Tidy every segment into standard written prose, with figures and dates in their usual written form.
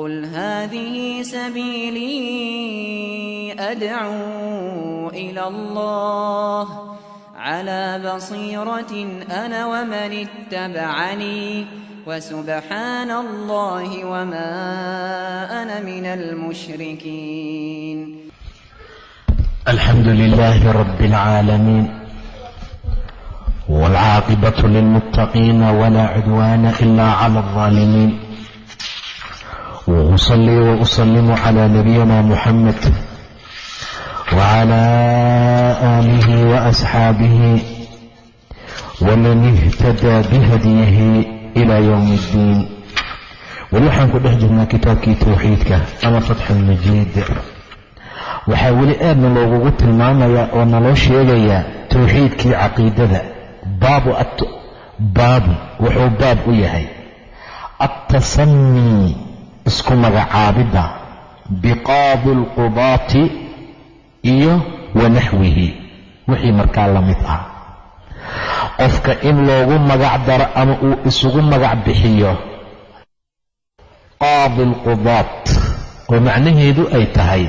قل هذه سبيلي أدعو إلى الله على بصيرة أنا ومن اتبعني وسبحان الله وما أنا من المشركين. الحمد لله رب العالمين والعاقبة للمتقين ولا عدوان إلا على الظالمين، وأصلي وأسلم على نبينا محمد وعلى آله وأصحابه ومن اهتدى بهديه إلى يوم الدين. ولحن ku dhex jirnaa kitaabkii tawxiidka ama fatxulmajiid. waxaa weli aadna loogugu tilmaamayaa oo naloo sheegayaa tawxiidkii caqiidada. baabu wuxuu baab u yahay atasami isku magacaabidda biqaadi alqudaati iyo wanaxwihi wixii markaa la mid ah. qofka in loogu magac daro ama uu isugu magac bixiyo qaadi alqudaat, oo macnaheedu ay tahay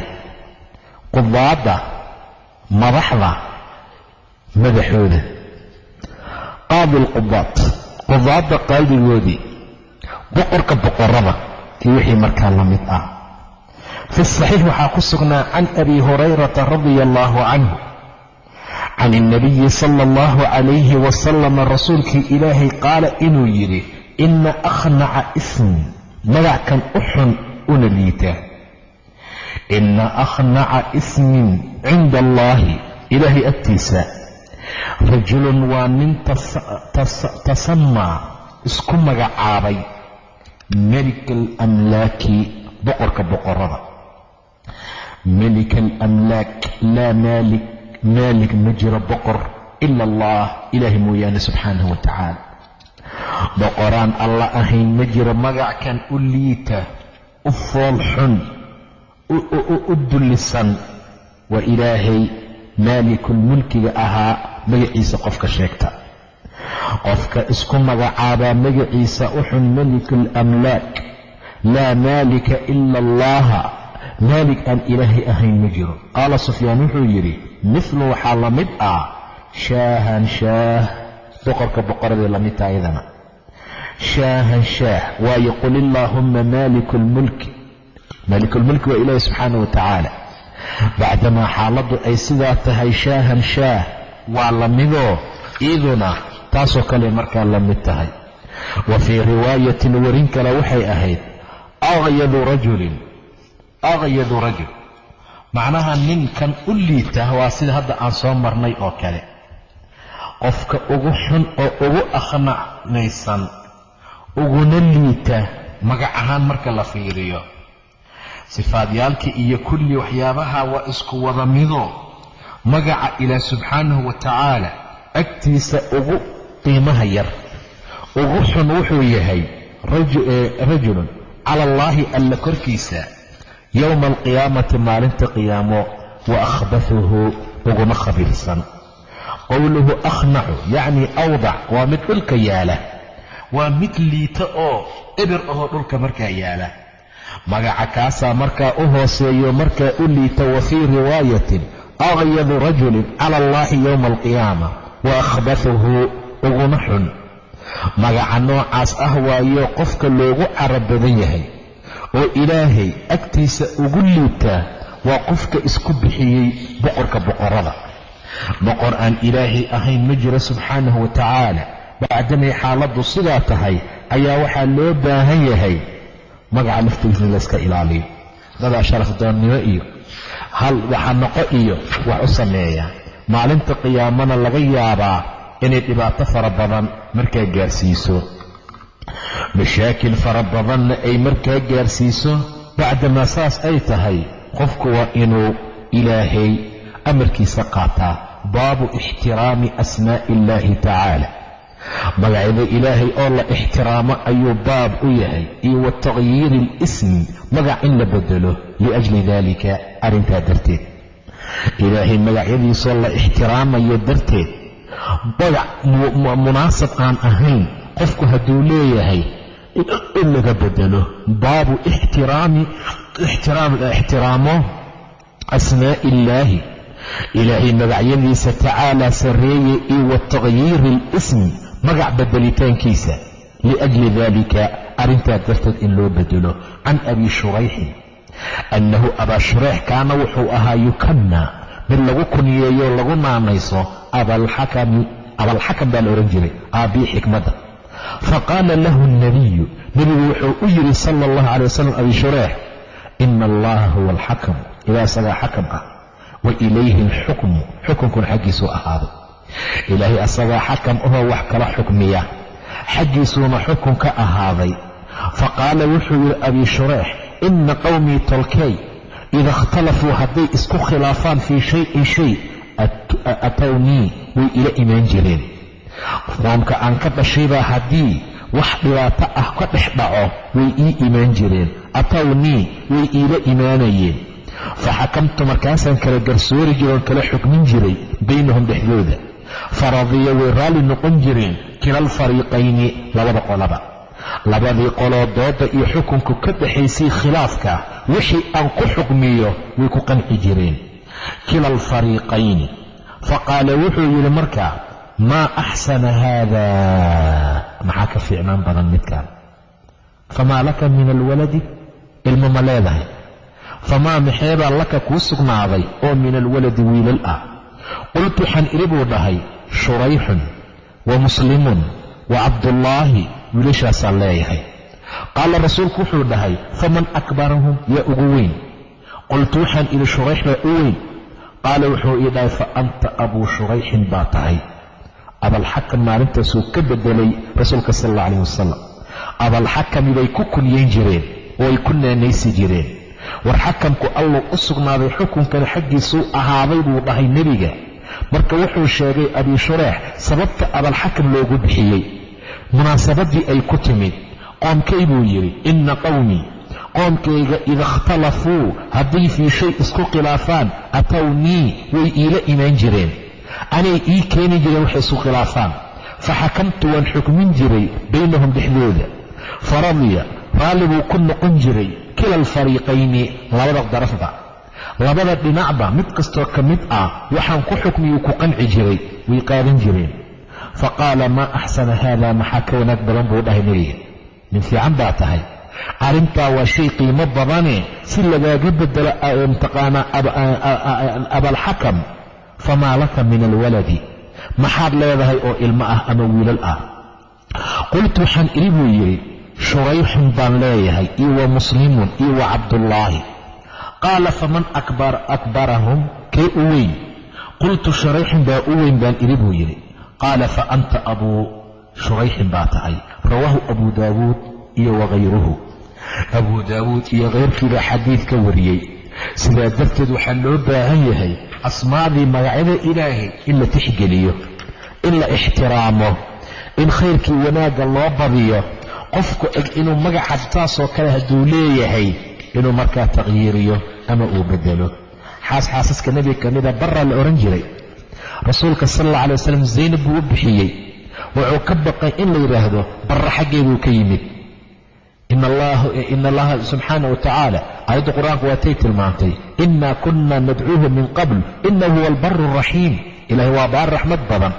qudaadda madaxda madaxooda. qaadi alqudaat, qudaadda qaadigoodii, boqorka boqorada iyo wixii markaa la mid ah. fi saxiix waxaa ku sugnaa can abi hurayrata radia allaahu canhu can الnabiyi sala اllahu calayhi wasalam, rasuulkii ilaahay qaala inuu yidhi ina akhnaca ismin, magackan u xun una liita. ina akhnaca ismin cinda allaahi, ilaahay agtiisa, rajulun waa nin tasamaa isku magacaabay melika alamlaaki, boqorka boqorada. melika alamlaak, laa maalik ma jiro boqor ila allah, ilaahay mooyaane subxaanahu wa tacaala. boqoraan alla ahayn ma jiro. magackan u liita, u fool xun, u dullisan waa ilaahay maalikul mulkiga ahaa magaciisa qofka sheegta. qofka isku magacaabaa magaciisa u xun melikul amlaak, laa maalika ila allaha, maalik aan ilaahay ahayn ma jiro. qaala sufyaan wuxuu yidhi mithlu waxaa la mid ah shaahan shaah, boqorka boqoradee la mid taha iyadana. shaahan shaah waayo qul illaahumma maalikulmulki, maalikulmulki waa ilaahi subxaana wa tacaala. bacdamaa xaaladdu ay sidaa tahay shaahan shaah waa la midoo iiduna taasoo kale markaa la mid tahay. wa fii riwaayatin warin kale waxay ahayd aqyadu rajul, macnaha ninkan u liita waa sida hadda aan soo marnay oo kale. qofka ugu xun oo ugu akhnacnaysan, uguna liita magac ahaan marka la fiiriyo. sifaadyaalkii iyo kulli waxyaabaha waa isku wada mido. magaca ilaah subxaanahu wa tacaala agtiisa ugu qiimaha yar, ugu xun wuxuu yahay rajulun cala allaahi alla korkiisa yowma alqiyaamati maalinta qiyaamo, wa akhbathuhu uguna khabiirsan. qowluhu akhnacu yacni awdac waa mid dhulka yaala, waa mid liita oo ebir ahoo dhulka markaa yaala. magaca kaasaa markaa u hooseeyo markaa u liita. wa fii riwaayatin aqyadu rajulin cala allaahi yowma alqiyaama wa akhbathuhu uguna xun. magaca noocaas ah waayo qofka loogu carab badan yahay oo ilaahay agtiisa ugu liitaa waa qofka isku bixiyey boqorka boqorada. boqor aan ilaahay ahayn ma jiro subxaanahu wa tacaala. bacdamay xaaladdu sidaa tahay ayaa waxaa loo baahan yahay magaca laftiisa in layska ilaaliyo. dadaa sharaf doonnimo iyo hal waxa noqo iyo wax u sameeya. maalinta qiyaamana laga yaabaa inay dhibaato fara badan markaa gaarsiiso, mashaakil fara badanna ay markaa gaarsiiso. bacdamaa saas ay tahay qofku waa inuu ilaahay amarkiisa qaataa. baabu ixtiraami asmaa'i illaahi tacaala, magacyada ilaahay oo la ixtiraamo ayuu baab u yahay. iyo wa takhyiiri alism, magac in la bedelo. liajli daalika, arrintaa darteed, ilaahay magacyadiisoo la ixtiraamayo darteed, magac munaasab aan ahayn qofku hadduu leeyahay in laga bedelo. baabu ixtiraamo asmaa'i illaahi, ilaahay magacyadiisa tacaalaa sarreeye iyo wa tagyiiri اlismi, magac bedelitaankiisa. liأjli dalika, arrintaa darteed in loo bedelo. can abi shurayxin annahu abaa shurayx kaana wuxuu ahaa yukanna mid lagu kunyeeyo lagu naanayso abalxakam baa la odhan jiray, aabii xikmadda. faqaala lahu الnabiyu, nebigu wuxuu u yidhi sala اllahu calay wasalam abi shurayx, ina allaha huwa alxakam, ilaa isagaa xakam ah, wa ilayhi alxukmu, xukunkuna xaggiisuu ahaaday. ilaahay asagaa xakam ahoo wax kala xukmiya, xaggiisuuna xukun ka ahaaday. faqaala wuxuu yidhi abi shurayx, ina qowmii tolkay ida ikhtalafuu hadday isku khilaafaan fii shayin shay atawnii way ila imaan jireen. qoomka aan ka dhashaybaa haddii wax dhibaato ah ka dhex dhaco way ii imaan jireen. atawnii way iila imaanayeen. faxakamtu markaasaan kala garsoori jiray oon kala xukmin jiray baynahum dhexdooda. faradiya way raalli noqon jireen kila alfariiqayni, labada qolaba, labadii qoloo dooda iyo xukunku ka dhaxaysay khilaafka wixii aan ku xukmiyo way ku qanci jireen. kila alfariiqayni. faqaala wuxuu yidhi markaa, maa axsana haada, maxaa ka fiicnaan badan midkaan. famaa laka min alwaladi, ilmo ma leedahay. famaa maxeebaa laka kuu sugnaaday oo min alwaladi wiilal ah. qultu waxaan idhi buu dhahay, shurayxun wa muslimun wa cabdullaahi, wiilashaasaan leeyahay. qaala rasuulku wuxuu dhahay, faman akbarahum, yaa ugu weyn. qultu waxaan idhi shurayx baa u weyn. qaala wuxuu ii dhahay, fa anta abuu shurayxin baa tahay. abalxakam maalintaasuu ka bedelay rasuulka sal alla calayh wasalam. abalxakami bay ku kunyayn jireen oo ay ku naanaysi jireen. war xakamku alluu u sugnaaday, xukunkana xaggiisuu ahaaday buu dhahay nebiga. marka wuxuu sheegay abi shurayx sababta abalxakam loogu bixiyey, munaasabaddii ay ku timid. qoomkay buu yidhi, ina qowmii, qoomkayga ida ikhtalafuu hadday fii shay isku khilaafaan atawnii way iila imaan jireen, anay ii keeni jireen waxay isku khilaafaan. faxakamtu waan xukmin jiray baynahum dhexdooda. faradiya, raalli buu ku noqon jiray kila alfariiqayni, labada darafba, labada dhinacba mid kastoo ka mid ah waxaan ku xukmiyuu ku qanci jiray, way qaadan jireen. faqaala maa axsana haada, maxaa ka wanaag badan buu dhahay nebiga, nin fiican baa tahay, arrintaa waa shay qiimo badane si lagaaga bedelo mtaqaanaa abalxakam. famaa laka min alwaladi, maxaad leedahay oo ilmo ah ama wiilal ah. qultu waxaan idhi buu yidhi, shurayxun baan leeyahay, iyo wa muslimun, iyo wa cabdullaahi. qaala faman akbarahum, kee u weyn. qultu shurayxun baa u weyn baan idhi buu yidhi. qaala fa anta abuu shurayxin baa tahay. rawaahu abu daawuud iyo wakayruhu. abuu daawuud iyo kayrkiibaa xadiid ka wariyey. sidaa darteed waxaa loo baahan yahay asmaadii magacyada ilaahay in la tixgeliyo, in la ixtiraamo, in khayrkii wanaagga loo badiyo. qofku eg inuu magaca taasoo kale hadduu leeyahay inuu markaa taqyiiriyo ama uu bedelo. xaasaska nebiga ka mida barra la odhan jiray. rasuulka sal alla alay wasalam zaynab buu u bixiyey. wuxuu ka baqay in la yidhaahdo barra xaggeeduu ka yimid. ina allaha subxaana wa tacaala, aayadda qur-aanku waatay tilmaantay, inaa kunna nadcuuhu min qabl inahu huwa albaru araxiim, ilaahay waa baar raxmad badan.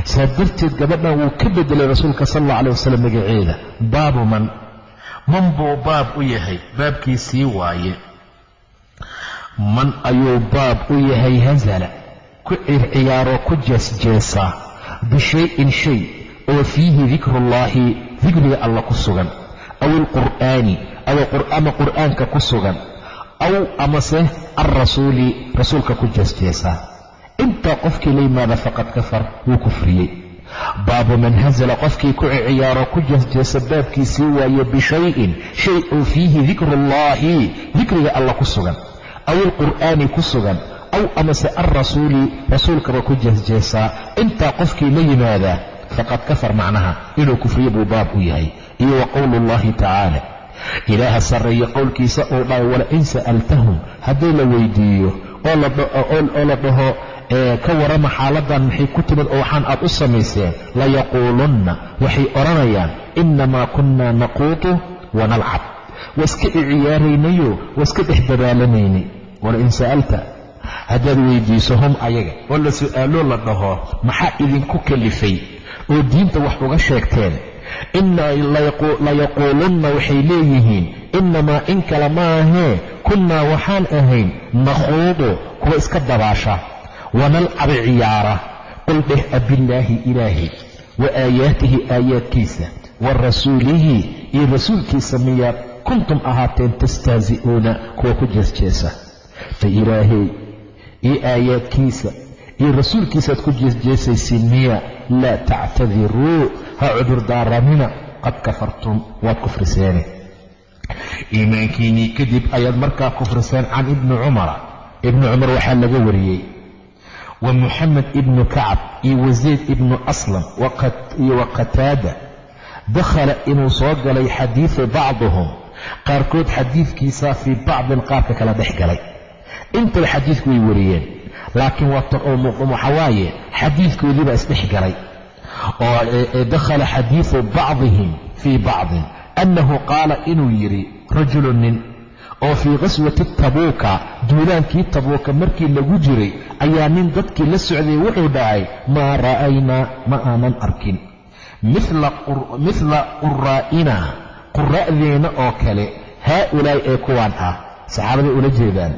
saa darteed gabadhan wuu ka bedelay rasuulka sal alla alay wasalam magaceeda. baabu man buu baab u yahay, baabkiisii waaye. man ayuu baab u yahay hazala, ku ciyaaroo ku jeesjeesa, bishayin shay oo fiihi dikrullaahi, dikriga alla ku sugan, aw alqur'aani, ama qur'aanka ku sugan, aw amase alrasuuli, rasuulka ku jeesjeesa. intaa qofkii la yimaada faqad kafar, wuu kufriyey. baabu man hazala, qofkii ku ciyaaro ku jeesjeesa baabkiisii waaye, bishayin shay oo fiihi dikrullaahi, dikriga alla ku sugan, aw alqur'aani ku sugan, aw amase alrasuuli, rasuulkaba ku jeesjeesaa. intaa qofkii la yimaadaa faqad kafar, macnaha inuu kufriye buu baab u yahay. iyo wa qowlu llahi tacaala, ilaaha sarreeye qowlkiisa uu dhahay, walain sa'altahum, haddii la weydiiyo oo la dhaho ka warrama xaaladan maxay ku timid oo waxaan aad u samayseen, layaquulunna, waxay odhanayaan inamaa kunaa naquudu wanalcab, waa iska ciyaaraynayo waa iska dhex dabaalanaynay. walain sa'alta, haddaad weydiiso hum ayaga oo la su'aaloo la dhaho maxaa idinku kalifay oo diinta wax uga sheegteen, layaquulunna waxay leeyihiin inamaa in kale maahee kunnaa waxaan ahayn nakhuudu kuwa iska dabaasha, wanalcabi ciyaara. qul dheh abillaahi ilaahi wa aayaatihi aayaadkiisa wa rasuulihi iyo rasuulkiisa miyaad kuntum ahaateen tastahzi'uuna kuwa ku jeesjeesa. fa ilaahay iyo aayaadkiisa iyo rasuulkiisaad ku jeesjeesaysiin miya? laa tactadiruu ha cudurdaaranina, qad kafartum waad kufriseene. iimaankiinnii kadib ayaad markaa kufriseen. can ibni cumara, ibni cumar waxaa laga wariyey, wa muxamed ibnu kacab iyo wasayd ibnu aslam iyo wa qataada, dakhala inuu soo galay xadiidu bacdihum, qaarkood xadiidkiisa fii bacdin qaarka kala dhex galay. intaba xadiidku way wariyeen, laakiin waxaa waaye xadiidkoodii baa isdhex galay. oo dakhala xadiidu bacdihim fii bacdin annahu qaala inuu yidhi rajulu nin oo fii qaswati tabuuka, duulaankii tabuuka markii lagu jiray ayaa nin dadkii la socday wuxuu dhahay maa ra'aynaa ma aanan arkin mithla quraa'ina quraa'deena oo kale, haaulaa'i ee kuwaan ah, saxaabaday ula jeedaan,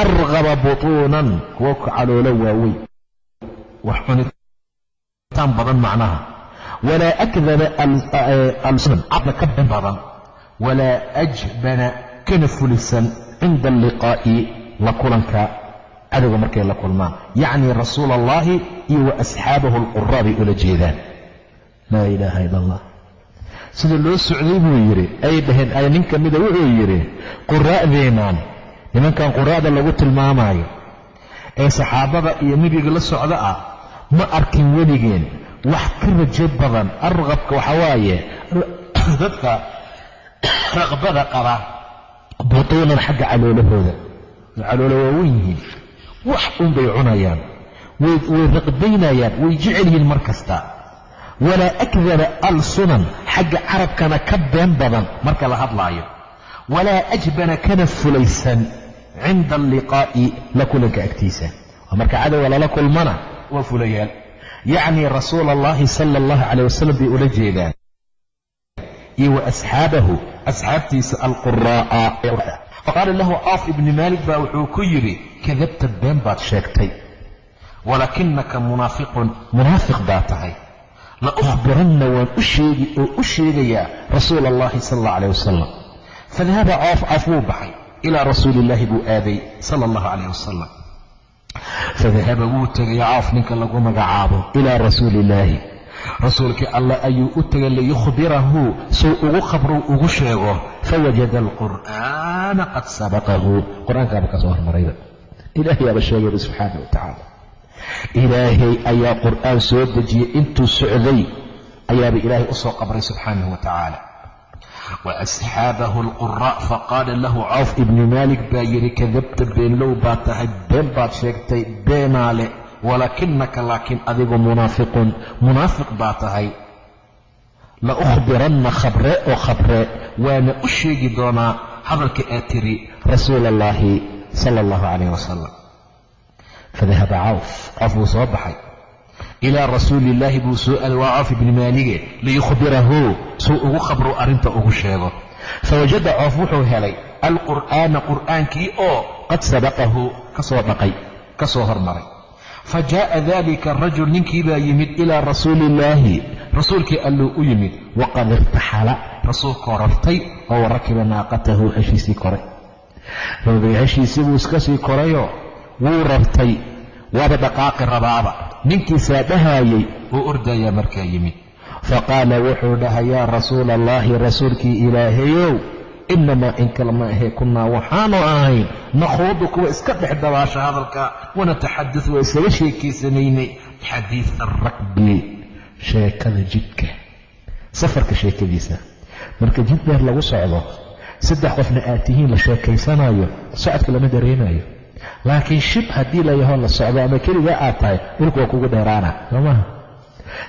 arqaba butuunan kuwa caloolo waaweyn, wax cunitaan badan macnaha, walaa akdaba alsunan cadna ka been badan, walaa ajbana kana fulisan cinda alliqaa'i la kulanka cadowga markay la kulmaan, yacni rasuula allahi iyo wa asxaabahu alquraa bay ula jeedaan. laa ilaaha ila allah. sida loo socday buu yidhi, ay dhaheen ay nin ka mida wuxuu yidhi quraa'deenaan, nimankan quraa'da lagu tilmaamayo ee saxaabada iyo nebiga la socda ah, ma arkin weligeen wax ka rajo badan. arqabka waxaa waaye dadka raqbada qaba, butuunan xagga caloolahooda, caloolo waaweyn yihiin, wax unbay cunayaan, way raqbaynayaan, way jecel yihiin mar kasta. walaa akdaba alsunan xagga carabkana ka been badan marka la hadlaayo, walaa ajbana kana fulaysan cinda alliqaa'i la kulanka agtiisa. marka cadowga lala kulmana waa fulayaal, yacni rasuula allahi sala allahu calayh wasalam bay ula jeedaan iyo wa asxaabahu asxaabtiisa alquraa'a. faqaala lahu caaf ibni maalik baa wuxuu ku yidhi kadabta, been baad sheegtay, walaakinaka munaafiqun, munaafiq baa tahay. la ukhbiranna waan u sheegayaa rasuula allahi sala allahu calayh wasalam. fadahaba caaf wuu baxay, ilaa rasuuli illaahi buu aaday sala allahu calayh wasalam. fadahaba wuu tegay caaf ninka lagu magacaabo ilaa rasuuli illaahi, rasuulkii allah ayuu u tegay liyukhbirahu suu ugu khabrou ugu sheego. fawajada alqur'aana qad sabaqahu, qur-aankaaba ka soo hormarayba, ilaahay aaba sheegayba subxaana wa tacaala. ilaahay ayaa qur'aan soo dejiyey, intuu socday ayaaba ilaahay u soo qabray subxaanahu wa tacaala. wa asxaabahu alquraa, faqaala lahu cawf ibni maalik baa yidhi kadabta, beenlow baa tahay, been baad sheegtay, beenaa leh, walaakinaka laakiin adigu munaafiqun, munaafiq baa tahay. la ukhbiranna khabree oo khabree, waana u sheegi doonaa hadalka aad tiri rasuula allahi sala allahu calayh wasalam. fadahaba cawf buu soo baxay, ilaa rasuuli illaahi buu soo aaday, waa cawf ibni maalige, liyukhbirahu suu ugu khabro arrinta ugu sheego. fawajada cawf wuxuu helay alqur'aana qur'aankii oo qad sabaqahu ka soo dhaqay, ka soo hormaray. fa jaa'a dalika arajul, ninkii baa yimid ilaa rasuuli illaahi, rasuulkii alluu u yimid, waqad irtaxala, rasuulkoo rartay, oo rakiba naaqatahu, heshiisii koray. heshiisii buu iska sii korayoo wuu rartay, waaba dhaqaaqi rabaaba. ninkii saadhahaayey wuu ordayaa markaa yimid. faqaala wuxuu dhahay yaa rasuula allahi, rasuulkii ilaahayow, inamaa in kale ma ahee kunnaa waxaanu ahayn nakhuudu kuwa iska dhex dabaasha hadalka, wanataxadadu waa isaga sheekaysanaynay xadiida arakbi, sheekada jidka, safarka sheekadiisa. marka jid dheer lagu socdo, 3 qofna aad tihiin la sheekaysanayo, socodka lama dareemayo. laakiin shib haddii la yaho la socdo ama keligaa aad tahay, dhulku waa kugu dheeraana, soo maha.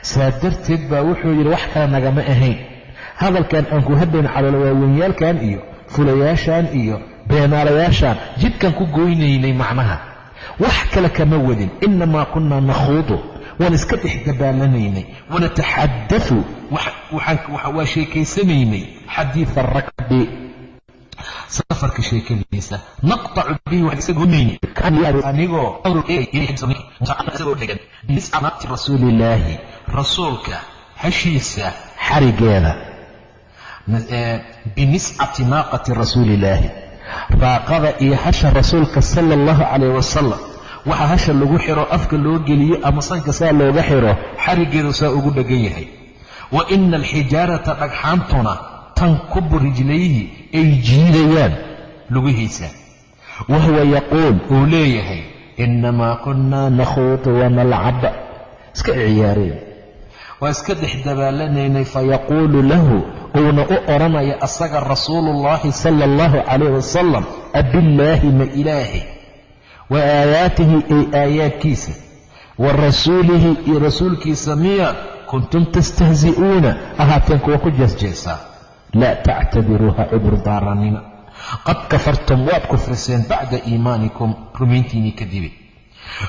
saa darteed baa wuxuu yidhi wax kale nagama ahayn, hadalkan aan ku hadlayn calolawaawenyaalkan iyo fulayaashaan iyo beenaalayaashaan jidkaan ku goynaynay macnaha wax kale kama wadin inamaa kunaa nakhuudu waan iska dhex dabaallanaynay wanataxaddathu waa sheekaysanaynay xadiida arakbi safarka sheekadiisa naqtacu bihi waan isaga goynaynay anigoo biniscati rasuulillaahi rasuulka hashiisa xarigeeda biniscati naaqati rasuulillaahi raaqada iyo hasha rasuulka sala allahu calayh wasalam waxa hasha lagu xiro afka loo geliyo ama sanka saa looga xiro xarigeedu saa ugu dhegan yahay wa ina alxijaarata dhagxaantuna tankubu rijlayhi ay jiidayaan lugihiisa wahuwa yaquul uu leeyahay inamaa kunaa nakhuudu wanalcab iska ciyaareen waa iska dhex dabaallanaynay fayaquulu lahu uuna u odhanaya asaga rasuuluullaahi sala allahu calayh wasalam abillaahi ma ilaahay wa aayaatihi ay aayaadkiisa wa rasuulihi iyo rasuulkiisa miya kuntum tastahzi'uuna ahaateen kuwa ku jeesjeesaa laa tactabiruuha cudur daaranina qad kafartum waad kufriseen bacda iimaanikum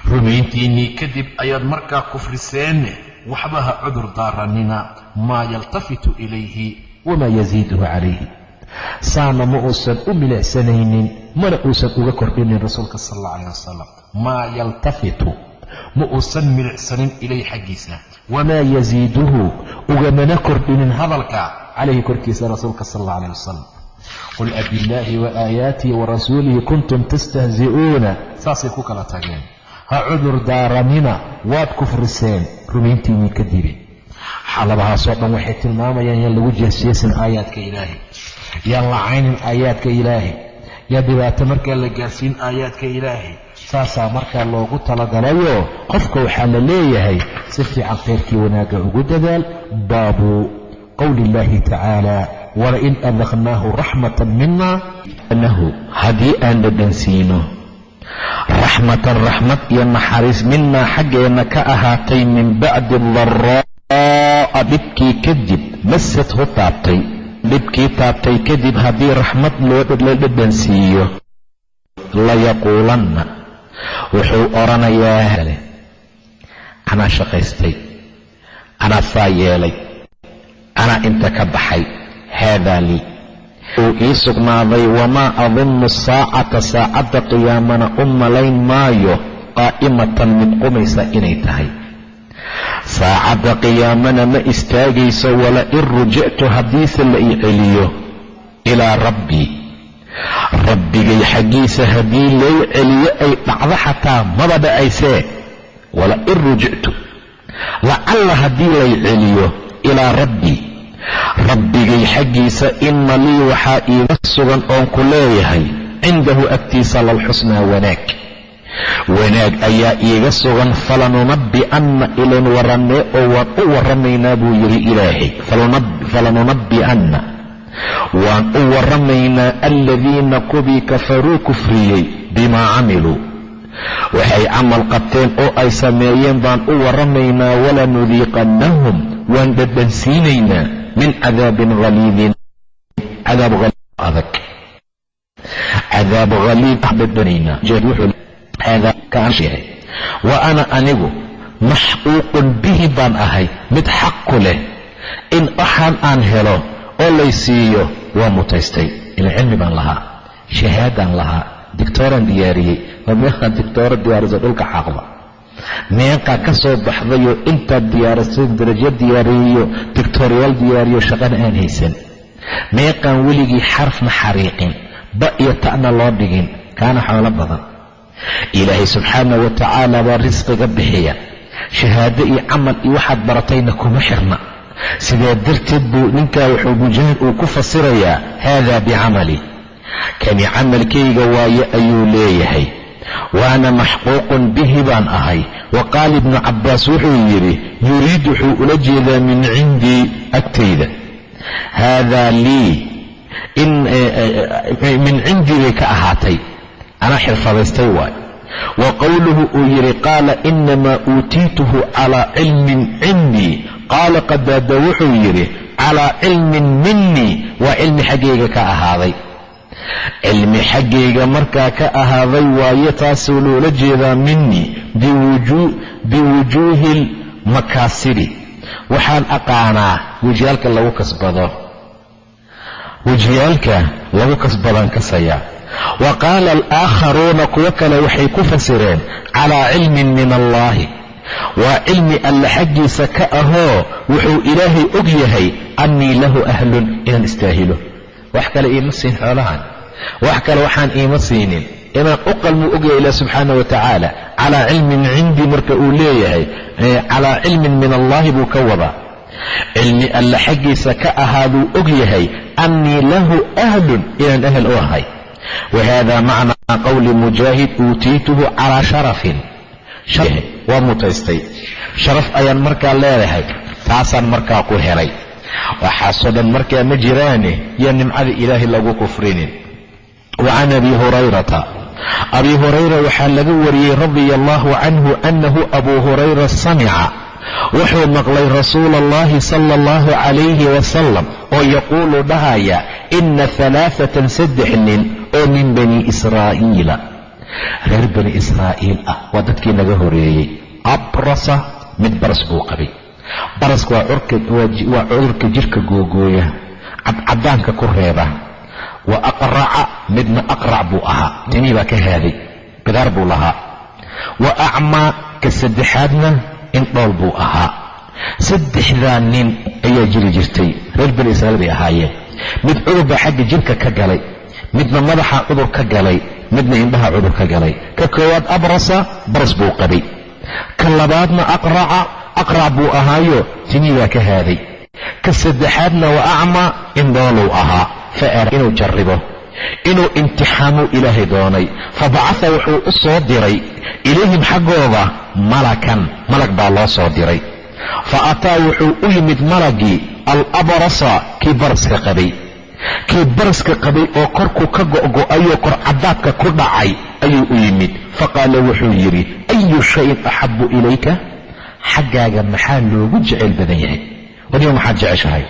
rumayntiinnii kadib ayaad markaa kufriseenne waxba ha cudur daaranina maa yaltafitu ilayhi wamaa yasiiduhu calayhi saana ma uusan u milicsanaynin mana uusan uga kordhinin rasuulka sal alla calayh wasalam maa yaltafitu ma uusan milicsanin ilayhi xaggiisa wamaa yasiiduhu ugamana kordhinin hadalka calayhi korkiisa rasuulka sal alla calayh wasalam qul abillaahi wa aayaatihi wa rasuulihi kuntum tastahzi'uuna saasay ku kala tageen ha cudur daaranina waad kufriseen rumayntiinnii ka dibi xaaladahaasoo dhan waxay tilmaamayaan yaan lagu jeesjeesin aayaadka ilaahay yaan lacaynin aayaadka ilaahay yaa dhibaato markaa la gaarsiin aayaadka ilaahay saasaa markaa loogu talagalayo qofka waxaa la leeyahay si fiican khayrkii wanaagga ugu dadaal baabu qowli illaahi tacaala walain adaqnaahu raxmatan mina anahu haddii aan dhadhansiino raxmatan raxmad iyo naxariis minaa xaggeenna ka ahaatay min bacdi daraa'a dhibkii kadib masadhu taabtay dhibkii taabtay kadib haddii raxmad la dhadhansiiyo layaquulanna wuxuu odhanayaa anaa shaqaystay anaa saa yeelay anaa inta ka baxay haadaa lii uu ii sugnaaday wamaa adunnu saacata saacadda qiyaamana u malayn maayo qaa'imatan mid qumaysa inay tahay saacadda qiyaamana ma istaagayso wala in rujictu haddiise la ii celiyo ilaa rabbii rabbigay xaggiisa haddii loo celiyo ay dhacdo xataa maba dhacaysee wala in rujictu lacalla haddii lay celiyo ilaa rabbii rabbigay xaggiisa inna lii waxaa iiga sugan oon ku leeyahay cindahu agtiisa lalxusnaa wanaag ayaa iiga sugan falanunabbi'anna ilan warannee oo waan u warramaynaa buu yidhi ilaahay falanunabbi'anna waan u warramaynaa aladiina kubii kafaruu kufriyey bimaa camiluu waxay camal qabteen oo ay sameeyeen baan u warramaynaa walanudiiqannahum waan dhadhansiinaynaa min cadaabin haliidin cadaab adag cadaab haliid dhadhanaynaa haadaa kaan sheegay wa ana anigu maxquuqun bihi baan ahay mid xaq ku leh in waxaan aan helo oo lay siiyo waa mutaystay ila cilmi baan lahaa shahaadaan lahaa digtooraan diyaariyey waa meeqaa digtooro diyaariso dhulka xaaqda meeqaa ka soo baxdayoo intaad diyaarisay darajo diyaariyo digtooriyaal diyaariyo shaqana aan haysan meeqaan weligii xarfna xariiqin ba iyo ta'na loo dhigin kaana xoolo badan ilaahay subxaana wa tacaala baa risqiga bixiya shahaado iyo camal iyo waxaad baratayna kuma xirna sidaa darteed buu ninkaa wuxuu mujaahid uu ku fasirayaa haadaa bicamali kani camalkayga waaye ayuu leeyahay waana maxquuqun bihi baan ahay wa qaala ibnu cabbaas wuxuu yidhi yuriid wuxuu ula jeedaa min cindii agtayda haadaa lii min cindii bay ka ahaatay anaa xirfadaystay waay wa qowluhu uu yidhi qaala inamaa uutiituhu calaa cilmin cindii qaala qadaada wuxuu yidhi calaa cilmin minii waa cilmi xaggayga ka ahaaday, cilmi xaggayga markaa ka ahaaday waaye. taasoo loola jeedaa minii biwujuuhi lmakaasiri, waxaan aqaanaa wejiyaalka lagu kasbado, wejiyaalka lagu kasbadaan kasaya. wa qaala alaakharuuna kuwo kale waxay ku fasireen calaa cilmin min allaahi, waa cilmi alle xaggiisa ka ahoo wuxuu ilaahay og yahay annii lahu ahlun inaan istaahilo. wax kale iima siin xoolahan, wax kale waxaan iima siinin, inaan u qalmu ogyahay ilah subxaana wa tacaala. calaa cilmin cindii marka uu leeyahay calaa cilmin min allaahi buu ka wadaa, cilmi alle xaggiisa ka ahaaduu og yahay annii lahu ahlun inaan ahal u ahay. wahada macnaa qowli mujaahid uutiituhu calaa sharafin, waa mutaystay, sharaf ayaan markaa leedahay, taasaan markaa ku helay. waxaasoo dhan markaa ma jiraane iyo nimcada ilaahay lagu kufrinin. wa can abi hurayrata, abi hurayra waxaa laga wariyey radia allahu canhu annahu abu hurayra samica wuxuu maqlay rasuula allahi sala allahu calayhi wasalam oo yaquulu dhahaya ina 3 saddex nin oo min bani israa'iila, reer bani israa'iil ah, waa dadkii naga horeeyey. abrasa, mid baras buu qabay. baraska waa cudurka jirka googooya, cadcadaanka ku reeba. wa aqraca, midna aqrac buu ahaa, tinii baa ka haaday, bidaar buu lahaa. wa acmaa, ka saddexaadna indhool buu ahaa. saddexdaa nin ayaa jiri jirtay, reer bani israa'iil bay ahaayeen. mid cudur baa xagga jirka ka galay, midna madaxa cudur ka galay, midna indhaha cudur ka galay. ka koowaad abrasa, baras buu qabay. ka labaadna aqrac buu ahaayo tinii baa ka haaday. ka saddexaadna wa acmaa, indhooluu ahaa. inuu jarribo, inuu imtixaamuu ilaahay doonay. fabacaa wuxuu u soo diray ilayhim xaggooda malakan, malag baa loo soo diray. fa ataa wuxuu u yimid malagii alabrasa, kii baraska qabay, kii baraska qabay oo korku ka go'go'ayoo kor cadaadka ku dhacay ayuu u yimid. faqaala wuxuu yidhi ayu shayin axabu ilayka, xaggaaga maxaa loogu jeceyl badan yahay, wadiba maxaad jeceshahay?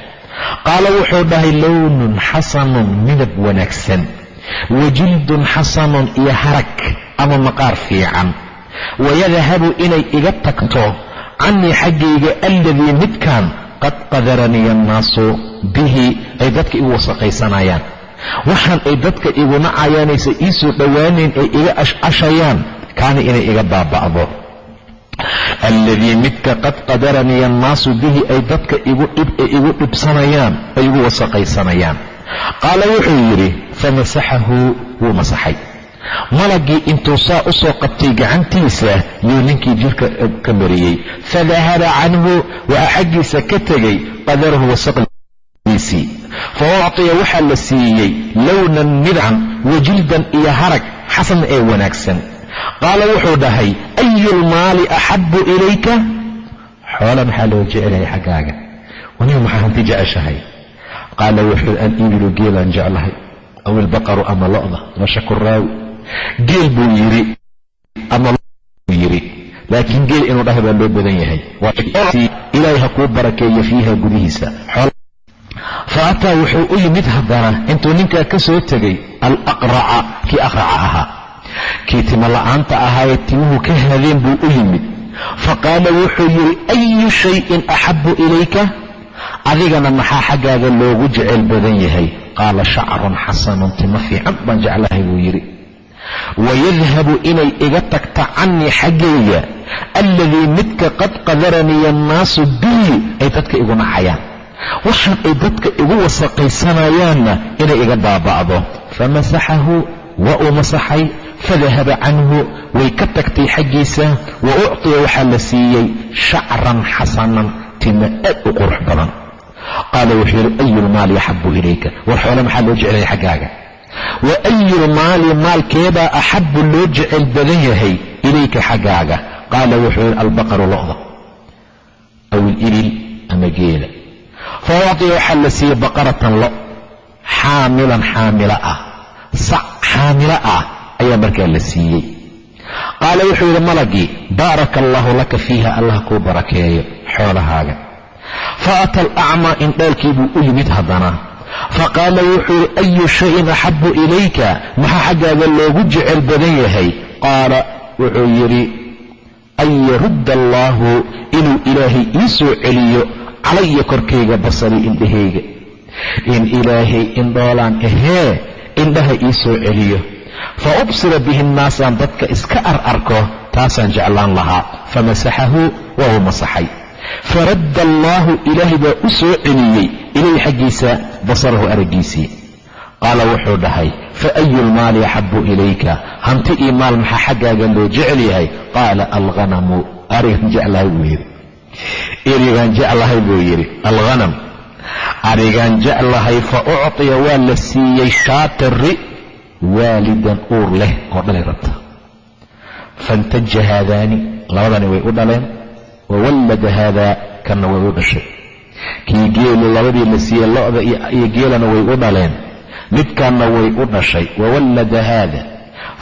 qaala wuxuu dhahay lownun xasanun, midab wanaagsan, wajildun xasanun, iyo harag ama maqaar fiican, wayadhabu inay iga tagto canii xaggayga alladii midkaan qad qadaraniya annaasu bihi, ay dadka igu wasaqaysanayaan, waxaan ay dadka igu nacayaanaysa ii soo dhowaanayn ay iga ashcashayaan, kaana inay iga baaba'do. alladii midka qad qadaraniya annaasu bihi, ay dadka igu dhibsanayaan, ay igu wasaqaysanayaan. qaala wuxuu yidhi famasaxahu, wuu masaxay. malagii intuu saa u soo qabtay gacantiisa yuu ninkii jirka ka mariyey. fadahaba canhu, waa xaggiisa ka tegay qadarahu wasaqdiisii. fa uctiya waxaa la siiyey lownan midcan, wajildan iyo harag xasan ee wanaagsan. qaala wuxuu dhahay ayulmaali axabu ilayka, xoola maxaa loo jecelyahay xaggaaga, waniga maxaa hanti jeceshahay? qaala wuxuu al-ibilu, geelaan jeclahay, aw ilbaqaru, ama lo'da. washaku raawi, geel buu yidhi ama buu yidhi, laakiin geel inuu dhahay baa loo badan yahay. ilaahay ha kuu barakeeyo fiiha gudihiisa. fa ataa wuxuu u yimid haddana intuu ninkaa ka soo tegay alaqraca, kii aqraca ahaa, kii timo la'aanta ahaayee timuhu ka haadeen buu u yimid. faqaala wuxuu yidhi ayu shayin axabu ilayka, adigana maxaa xaggaaga loogu jeceyl badan yahay? qaala shacrun xasanun, timo fiican baan jeclahay buu yidhi. wayadhabu inay iga tagta canii xaggayga alladii midka qad qadaraniya annaasu bihi, ay dadka igu nacayaan, waxaan ay dadka igu wasaqaysanayaanna inay iga baaba'do. famasaxahu, waa uu masaxay. fadahaba canhu, way ka tagtay xaggiisa. wa uctiya waxaa la siiyey shacran xasanan, tima aad u qurux badan. qaala wuxuu yidhi ayulmaali axabu ilayka, war xoole maxaa loo jecelaya xaggaaga? wa ayulmaali, maalkeedaa axabu loo jecel badan yahay ilayka xaggaaga? qaala wuxuu yidhi albaqaru, lo'da, aw ilibil, ama geela. fa uctiya waxaa la siiyey baqaratan, lo, xaamilan, xaamilo ah, sac xaamilo ah ayaa markaa la siiyey. qaala wuxuu yidhi malagii baaraka allaahu laka fiiha, allah kuu barakeeyo xoolahaaga. faata alacmaa indhoolkii buu u yimid haddana faqaala wuxuu yidhi ayu shayin axabu ilayka maxaa xaggaaga loogu jecel badan yahay? qaala wuxuu yidhi an yarudda allaahu inuu ilaahay ii soo celiyo calaya korkayga basarii indhahayga, in ilaahay indhoolaan ahee indhaha ii soo celiyo, fa ubsira bihi nnaasaan dadka iska arko taasaan jeclaan lahaa. famasaxahu waa uu masaxay. faradda allaahu ilaahay baa u soo celiyey ilayhi xaggiisa basarahu araggiisii. qaala wuxuu dhahay fa ayu lmaali axabu ilayka? hanti ii maal maxaa xaggaaga loo jecel yahay? qaala alghanamu, arigan jeclahay buu yidhi. erigaan jeclahay buu yidhi, alghanam, arigaan jeclahay. fa ucطiya waa la siiyey shaatari waalidan uur leh oo dhali rabta. faintaja haadaani, labadani way u dhaleen. wawallada haadaa, kanna way u dhashay. kii geelu labadii la siiyey lo-da iyo geelana way u dhaleen, midkaanna way u dhashay. wawallada haada,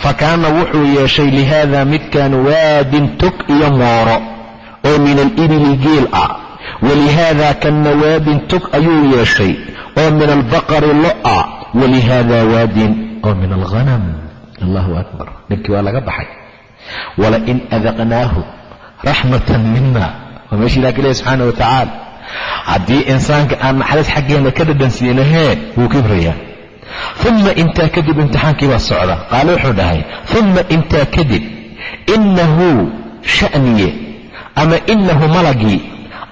fa kaana wuxuu yeeshay lihaada midkaan waadin tog iyo mooro oo min alibili geel ah. walihaada kanna waadin tog ayuu yeeshay oo min albaqari lo-a. walihaada waadin oo min alghanam. allahu akbar, ninkii waa laga baxay. walain adaqnaahu raxmatan mina, waa meeshii ilaha ka leeyahy subxaana wa tacaala, haddii insaanka aan naxariis xaggeena ka dhadhansiinahee wuu kibrayaa. uma intaa kadib imtixaankii baa socda. qaale wuxuu dhahay uma intaa kadib inahu sha'niye ama inahu malagii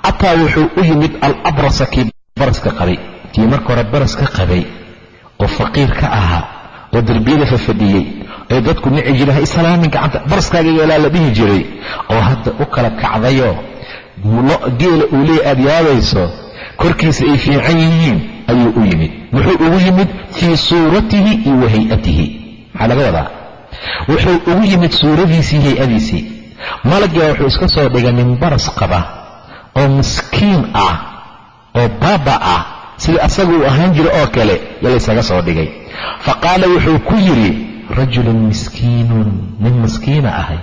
ataa wuxuu u yimid alabrasa kii baraska qabay, kii marka hore baraska qabay oo faqiir ka ahaa oo derbiyada fafadhiyey ee dadku nici jira islaamin gacanta baraskaaga yeelaa la dhihi jiray, oo hadda u kala kacdayoo geela uu leey aad yaabayso korkiisa ay fiican yihiin ayuu u yimid. muxuu ugu yimid? fii suuratihi iyo wa hay-atihi. maxaa laga wadaa? wuxuu ugu yimid suuradiisii, hay-adiisii. malaggaa wuxuu iska soo dhigay nin baras qaba oo miskiin ah oo baaba ah sidii asaga uu ahaan jira oo kale yalaysaga soo dhigay. faqaala wuxuu ku yidhi rajulun miskiinun, nin miskiina ahay,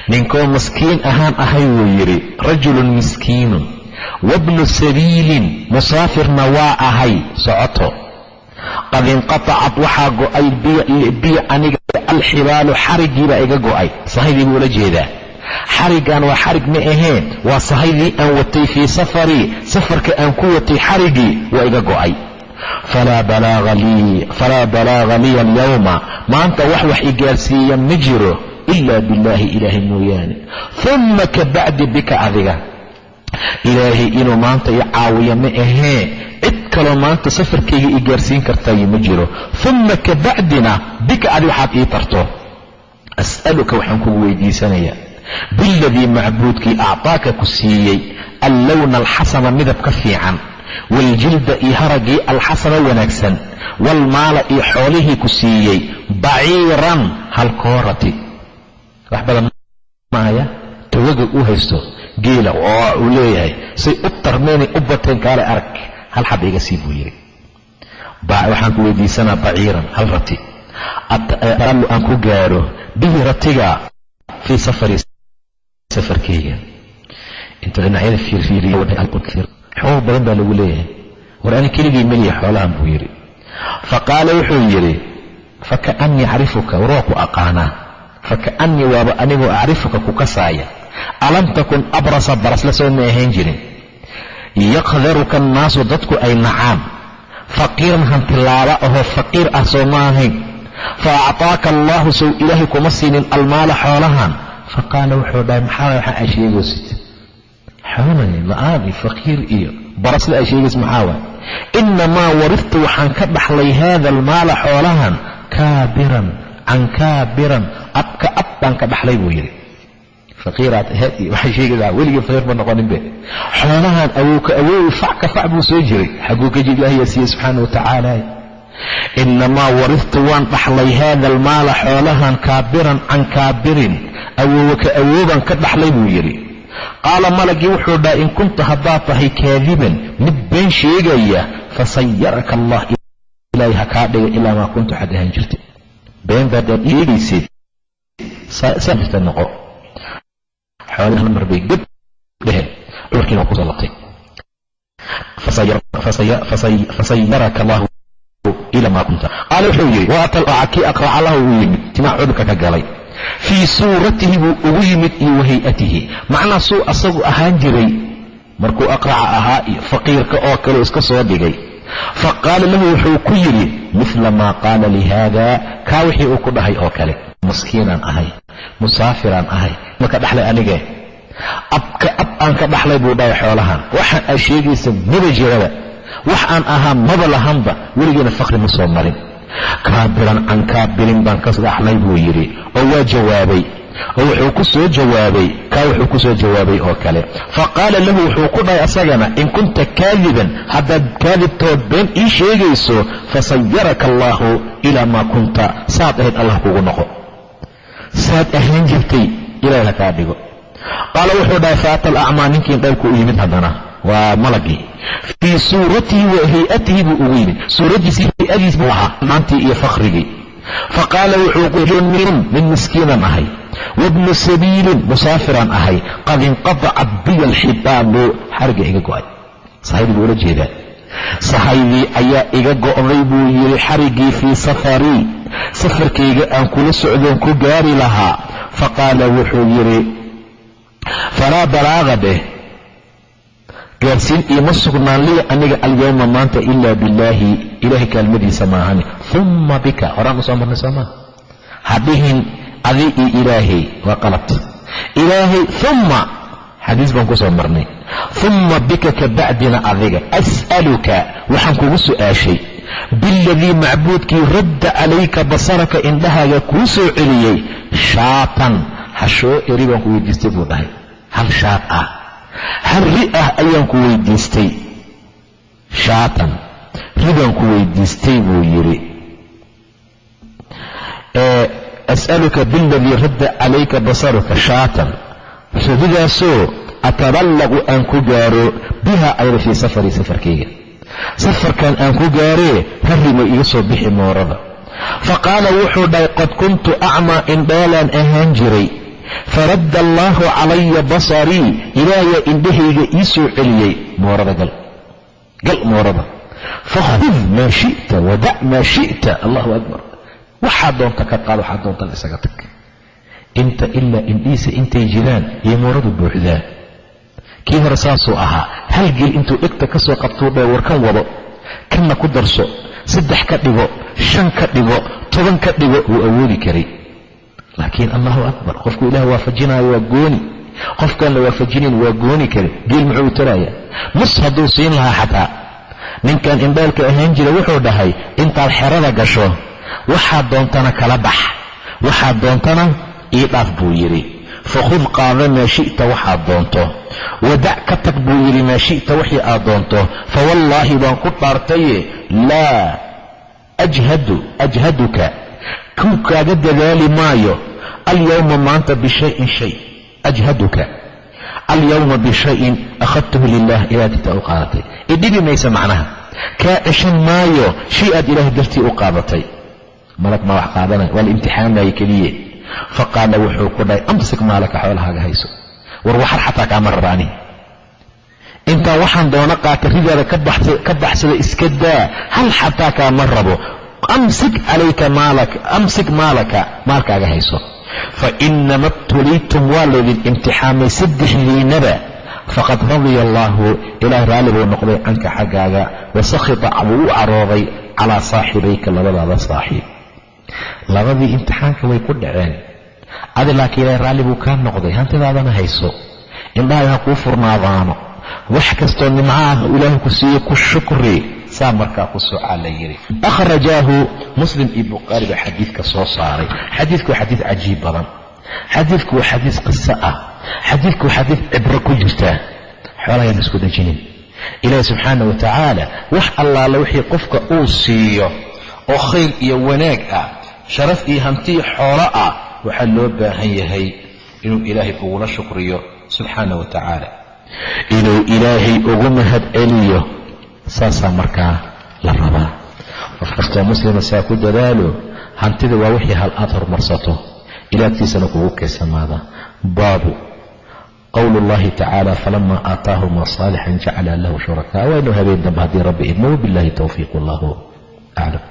ninkoo maskiin ahaan ahay wuu yidhi. rajulun miskiinun wabnu sabiilin, musaafirna waa ahay, socoto. qad inqatacad waxaa go'ay bi aniga alxibaalu, xariggii baa iga go'ay. sahaydii buu ula jeedaa. xariggan waa xarig ma aheen, waa sahaydii aan watay fii safarii, safarka aan ku watay xariggii waa iga go'ay. falaa balaaga liya alyawma, maanta wax i gaarsiiya ma jiro ilaa billaahi, ilaahay mooyaane. uma ka bacdi bika, adiga ilaahay inuu maanta i caawiya ma ahee cid kaloo maanta safarkayga i gaarsiin kartaayo ma jiro. uma ka bacdina bika, adi waxaad ii tarto. as'aluka waxaan kugu weydiisanayaa biladii macbuudkii acطaaka ku siiyey allowna alxasana, midab ka fiican, waaljilda iyo haraggii alxasana wanaagsan, waalmaala iyo xoolihii ku siiyey baciiran halkoorati. wax badan maaya tawaga u haysto geela oo uu leeyahay say u tarmeenay u bateen kaale arag, hal xab iga sii buu yidhi. waxaan ku weydiisanaa baciiran, hal rati alu aan ku gaaro bihi ratiga fii safarii, safarkeyga. intuu dhinacyada fiirfiiriyo xoog badan baa lagu leeyahay. war ani keligii meliya xoolahan buu yidhi. faqaala wuxuu yidhi fakaannii acrifuka, war waa ku aqaanaa. fakaannii waaba anigoo acrifuka ku kasaaya. alam takun abrasa, barasla soo ma ahayn jirin. yaqdaruka annaasu, dadku ay nacaan. faqiiran, hantilaaba ahoo faqiir ah soo ma ahayn. fa acطaaka allaahu, sow ilaahay kuma siinin almaala xoolahan. faqaala wuxuu dhahay maxaa waxaa aa sheegaysid? xoolani la-aani faqiir iyo barasle aa sheegays maxaa waay? inamaa wariftu waxaan ka dhaxlay haada almaala xoolahan kaabiran can kaabiran, abka ab baan ka dhaxlay buu yidhi. faqiiraad ahayd iyo waxay sheegaysaa weligii faqiir ma noqoninbe. xoolahan awowka awowi fac ka fac buu soo jiray, xagguu ka jir ilaahay yaa siiyey subxaana wa tacaala. inamaa wariftu waan dhaxlay haada almaala xoolahan kaabiran can kaabirin, awowka awooban ka dhaxlay buu yidhi. qaala malagii wuxuu dhaha in kunta haddaad tahay kaadiban, mid been sheegaya, fasayaraka allah, ilaahay ha kaa dhiga ilaa maa kuntu xad ahaan jirtay. been baadaad sheegaysid saa jirta noqo. xoolahan mar bay gab dheheen, cudurkiina waa ku soo labtay. fasayaraka allahu ila maa kunta. qaala wuxuu yidhi waatal kii aqraca lahu uu yimid timaa cudurka ka galay fii suuratihi buu ugu yimid iyo wahay'atihi, macnaa suu asagu ahaan jiray markuu aqraca ahaa iyo faqiirka oo kale iska soo dhigay. faqaala lahu wuxuu ku yidhi mila maa qaala lihaada, kaa wixii uu ku dhahay oo kale. maskiinaan ahay, musaafiraan ahay, maka dhaxlay anige abka ab aan ka dhaxlay buu dhahay xoolahan, waxaan aad sheegaysa maba jiraba, wax aan ahaa maba lahanba, weligeena fakri ma soo marin. kaabiran can kaabirin baan ka dhaxlay buu yidhi, oo waa jawaabay oo wuxuu ku soo jawaabay kaa wuxuu ku soo jawaabay oo kale. faqaala lahu wuxuu ku dhahay asagana in kunta kaadiban, haddaad kaadibtood been ii sheegayso fasayaraka allaahu ilaa maa kunta, saad ahayd allah kugu noqo, saad ahaan jirtay ilaahay ha kaa dhigo. qaala wuxuu dhahay faata alacmaa, ninkii indhaylku u yimid haddana waa malagii, fii suuratihi wa hay'atihi buu ugu yimid, suuraddiisii hay'adiis buu ahaa maantii iyo fakhrigii. faqaala wuxuu ku yidhi min miskiinan ahay wabnu sabiilin musaafiraan ahay, qad inqadacat biya alxibaalu, xarigga iga go'ay. sahaydii buu ula jeedaa, sahaydii ayaa iga go'day buu yidhi xariggii fii safarii, safarkayga aan kula socdoon ku gaari lahaa. faqaala wuxuu yidhi falaa balaaqa dheh, gaarsiin iima sugnaan liya aniga alyawma maanta ilaa billaahi, ilaahay kaalmadiisa maahani. uma bika, horaan u soo marnay soomaa, hadhihin adi iyo ilaahay, waa qalad. ilaahay uma, xadiis baan ku soo marnay. uma bika ka bacdina adiga, as'aluka waxaan kugu su'aashay biladii macbuudkii radda calayka basaraka, indhahaaga kuu soo celiyey, shaatan hashoo eri baan ku weydiistay buu dhahay, hal shaat ah, hal ri ah ayaan ku weydiistay, shaatan ribaan ku weydiistay buu yidhi. as'aluka biladii radda calayka basaruka shaatan, ridaasoo ataballaqu aan ku gaaro biha ayda fii safarii, safarkayga, safarkan aan ku gaaree harrima iga soo bixi moorada. faqaala wuxuu dhahay qad kuntu acmaa, indhaalaan ahaan jiray, faradda allaahu calaya basarii, ilaahayaa indhahayga ii soo celiyey, moorada gal moorada, fakhud maa shi'ta wadac maa shi'ta. allahu akbar, waxaa doonta ka qaad, waxaa doontan isaga tag. inta ilaa indhiisa intay jiraan iyo mooradu buuxdaa. kii hore saasuu ahaa, hal geel intuu dhegta ka soo qabtuu dhahay warkan wado, kanna ku darso, 3 ka dhigo, 5 ka dhigo, 10 ka dhigo, wuu awoodi karay. laakiin allahu akbar, qofku ilaah waafajinaayo waa gooni, qofkaan la waafajinayn waa gooni kale. geel muxuu tarayaa? mus hadduu siin lahaa xataa. ninkan indhaalka ahaan jira wuxuu dhahay intaad xerada gasho waxaad doontana kala bax, waxaad doontana ii dhaaf buu yidhi. fakhud qaada maa shi'ta waxaad doonto, wadac ka tag buu yidhi maa shi'ta wixii aad doonto. fawallaahi baan ku dhaartaye laa ajhaduka, kuu kaaga dadaali maayo alyawma maanta bishayin shay, ajhaduka alyawma bishayin akhadtuhu lilah, ilaa tigta u qaadatay. idhibi maysa macnaha, kaa ceshan maayo shay aad ilaahay dartii u qaadatay. malag maa wax qaadanay, waa la imtixaanaya keliye. faqaala wuxuu ku dhahay amsik maalaka, xoolahaaga hayso, war waxar xataa kaama rabaani, intaan waxaan doono qaata, ridaada ka baxsada iska daa, hal xataa kaama rabo. amsik maalaka, maalkaaga hayso. fainama btuliitum, waa laydin imtixaamay saddexdiinaba. faqad radiya allaahu, ilaah raalli buu noqday canka xaggaaga, wasakhita wuu u carooday calaa saaxibayka, labadaada saaxiib. labadii imtixaanka way ku dhaceen, adi laakiin ilaahay raalli buu kaa noqday. hantidaadana hayso, indhahaga ha kuu furnaadaano, wax kastoo nimcaah ilaahay ku siiye ku shukri. saa markaa ku socaa la yidhi. akhrajaahu muslim iyo bukhaari baa xadiidka soo saaray. xadiidku waa xadiid cajiib badan, xadiidku waa xadiid qiso ah, xadiidku waa xadiid cibro ku jirta. xoolahayaan isku dejinin. ilaahi subxaana wa tacaala wax allaala wixii qofka uu siiyo oo khayr iyo wanaag ah, sharaf iyo hantiyo xoolo ah, waxaa loo baahan yahay inuu ilaahay ugula shukriyo subxaana wa tacaala, inuu ilaahay ugu mahad celiyo. saasaa markaa la rabaa. qof kastoo muslima saa ku dadaalo, hantida waa wixii hal aad horumarsato, ilaagtiisana kugu keysamaada. baabu qowlu اllahi tacaala falama aataahuma صaalixan jacala lahu shurakaa waa inuu habeen dambe haddii rabbi idmo wabiاllahi towfiiq wallahu aclam.